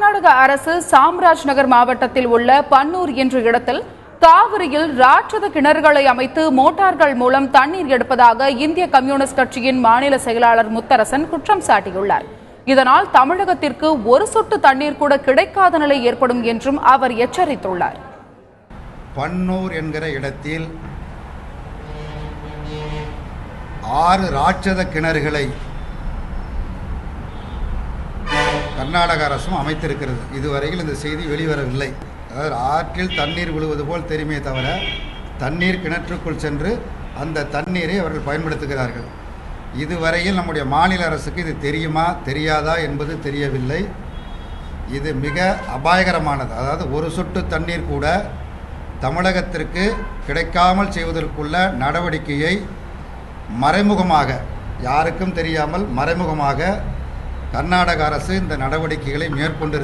கர்நாடக அரசு சாம்ராஜ் நகர் மாவட்டத்தில் உள்ள பன்னூர் என்ற இடத்தில் காவிரியில் ராட்சத கிணறுகளை அமைத்து மோட்டார்கள் மூலம் தண்ணீர் எடுப்பதாக இந்திய கம்யூனிஸ்ட் கட்சியின் மாநில செயலாளர் முத்தரசன் குற்றம் சாட்டியுள்ளார். இதனால் தமிழகத்திற்கு ஒரு சொட்டு தண்ணீர் கூட கிடைக்காத நிலை ஏற்படும் என்றும் அவர் எச்சரித்துள்ளார். பன்னூர் என்கிற இடத்தில் 6 ராட்சத கிணறுகளை கர்நாடக அரசும் அமைத்திருக்கிறது. இதுவரையில் இந்த செய்தி வெளிவரவில்லை. அதாவது ஆற்றில் தண்ணீர் விழுவது போல் தெரியுமே தவிர தண்ணீர் கிணற்றுக்குள் சென்று அந்த தண்ணீரை அவர்கள் பயன்படுத்துகிறார்கள். இதுவரையில் நம்முடைய மாநில அரசுக்கு இது தெரியுமா தெரியாதா என்பது தெரியவில்லை. இது மிக அபாயகரமானது. அதாவது ஒரு சொட்டு தண்ணீர் கூட தமிழகத்திற்கு கிடைக்காமல் செய்வதற்குள்ள நடவடிக்கையை மறைமுகமாக, யாருக்கும் தெரியாமல் மறைமுகமாக கர்நாடக அரசு இந்த நடவடிக்கைகளை மேற்கொண்டிருக்கிறது.